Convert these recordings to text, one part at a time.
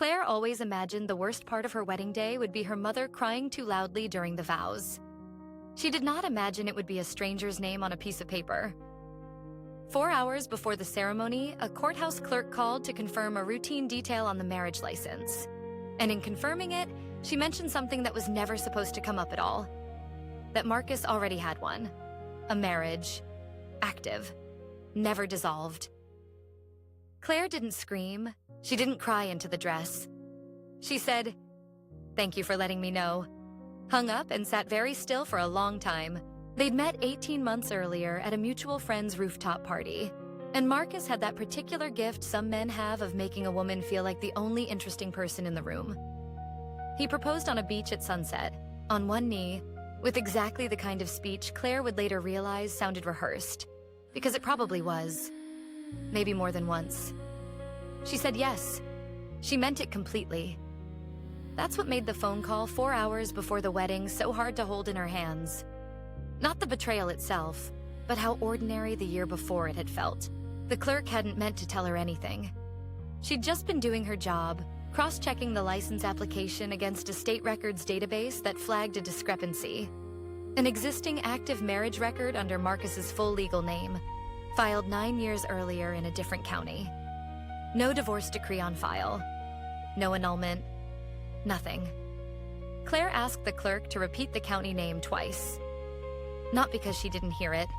Claire always imagined the worst part of her wedding day would be her mother crying too loudly during the vows. She did not imagine it would be a stranger's name on a piece of paper. 4 hours before the ceremony, a courthouse clerk called to confirm a routine detail on the marriage license. And in confirming it, she mentioned something that was never supposed to come up at all. That Marcus already had one. A marriage. Active. Never dissolved. Claire didn't scream. She didn't cry into the dress. She said, "Thank you for letting me know," hung up and sat very still for a long time. They'd met 18 months earlier at a mutual friend's rooftop party, and Marcus had that particular gift some men have of making a woman feel like the only interesting person in the room. He proposed on a beach at sunset, on one knee, with exactly the kind of speech Claire would later realize sounded rehearsed, because it probably was. Maybe more than once. She said yes. She meant it completely. That's what made the phone call 4 hours before the wedding so hard to hold in her hands. Not the betrayal itself, but how ordinary the year before it had felt. The clerk hadn't meant to tell her anything. She'd just been doing her job, cross-checking the license application against a state records database that flagged a discrepancy. An existing active marriage record under Marcus's full legal name, filed 9 years earlier in a different county. No divorce decree on file. No annulment. Nothing. Claire asked the clerk to repeat the county name twice. Not because she didn't hear it,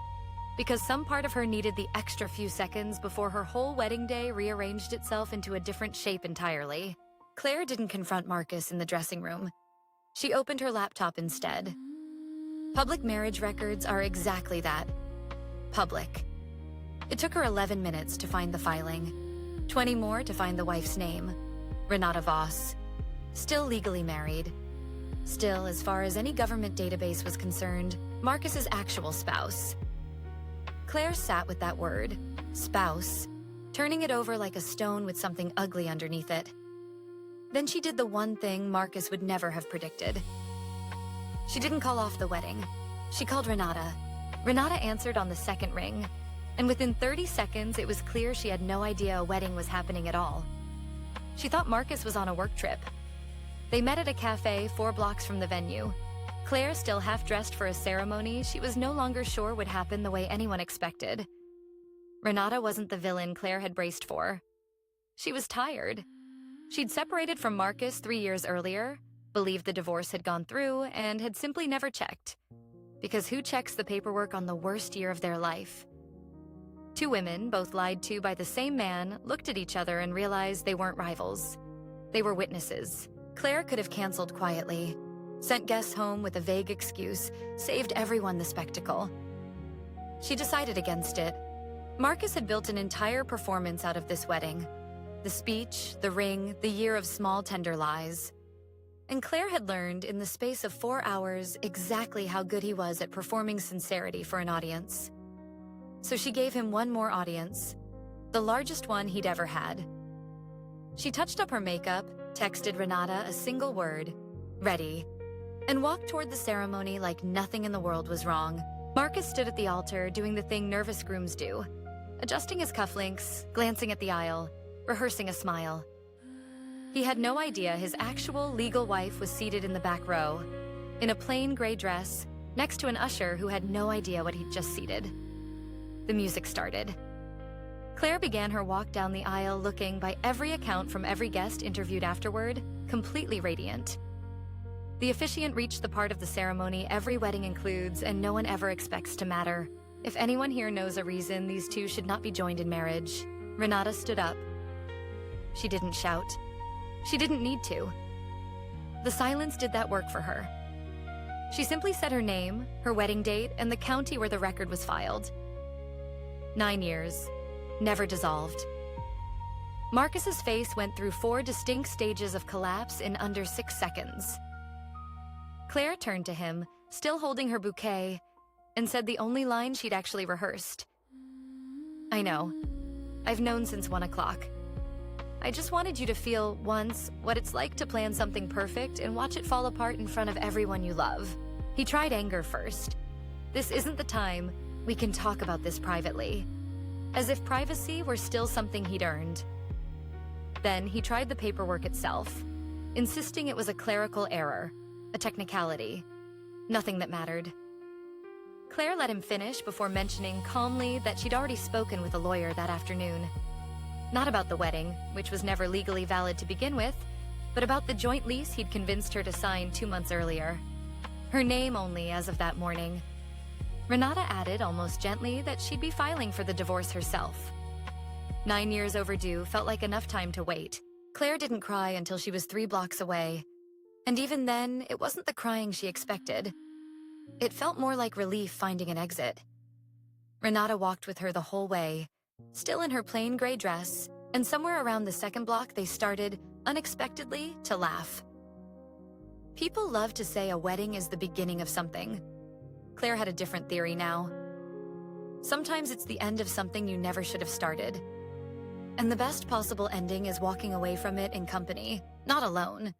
because some part of her needed the extra few seconds before her whole wedding day rearranged itself into a different shape entirely. Claire didn't confront Marcus in the dressing room. She opened her laptop instead. Public marriage records are exactly that. Public. It took her 11 minutes to find the filing, 20 more to find the wife's name, Renata Voss. Still legally married. Still, as far as any government database was concerned, Marcus's actual spouse. Claire sat with that word, spouse, turning it over like a stone with something ugly underneath it. Then she did the one thing Marcus would never have predicted. She didn't call off the wedding. She called Renata. Renata answered on the second ring, and within 30 seconds it was clear she had no idea a wedding was happening at all. She thought Marcus was on a work trip. They met at a cafe 4 blocks from the venue. Claire, still half-dressed for a ceremony she was no longer sure would happen the way anyone expected. Renata wasn't the villain Claire had braced for. She was tired. She'd separated from Marcus 3 years earlier, believed the divorce had gone through, and had simply never checked. Because who checks the paperwork on the worst year of their life? 2 women, both lied to by the same man, looked at each other and realized they weren't rivals. They were witnesses. Claire could have canceled quietly, sent guests home with a vague excuse, saved everyone the spectacle. She decided against it. Marcus had built an entire performance out of this wedding. The speech, the ring, the year of small tender lies. And Claire had learned in the space of 4 hours exactly how good he was at performing sincerity for an audience. So she gave him one more audience, the largest one he'd ever had. She touched up her makeup, texted Renata a single word, ready, and walked toward the ceremony like nothing in the world was wrong. Marcus stood at the altar doing the thing nervous grooms do, adjusting his cufflinks, glancing at the aisle, rehearsing a smile. He had no idea his actual legal wife was seated in the back row, in a plain gray dress, next to an usher who had no idea what he'd just seated. The music started. Claire began her walk down the aisle looking, by every account from every guest interviewed afterward, completely radiant. The officiant reached the part of the ceremony every wedding includes and no one ever expects to matter. If anyone here knows a reason these two should not be joined in marriage, Renata stood up. She didn't shout. She didn't need to. The silence did that work for her. She simply said her name, her wedding date, and the county where the record was filed. 9 years. Never dissolved. Marcus's face went through 4 distinct stages of collapse in under 6 seconds. Claire turned to him, still holding her bouquet, and said the only line she'd actually rehearsed. "I know. I've known since 1 o'clock. I just wanted you to feel, once, what it's like to plan something perfect and watch it fall apart in front of everyone you love." He tried anger first. "This isn't the time. We can talk about this privately." As if privacy were still something he'd earned. Then he tried the paperwork itself, insisting it was a clerical error, a technicality, nothing that mattered. Claire let him finish before mentioning calmly that she'd already spoken with a lawyer that afternoon. Not about the wedding, which was never legally valid to begin with, but about the joint lease he'd convinced her to sign 2 months earlier. Her name only as of that morning. Renata added almost gently that she'd be filing for the divorce herself. 9 years overdue felt like enough time to wait. Claire didn't cry until she was 3 blocks away. And even then, it wasn't the crying she expected. It felt more like relief finding an exit. Renata walked with her the whole way, still in her plain gray dress, and somewhere around the 2nd block they started, unexpectedly, to laugh. People love to say a wedding is the beginning of something. Claire had a different theory now. Sometimes it's the end of something you never should have started. And the best possible ending is walking away from it in company, not alone.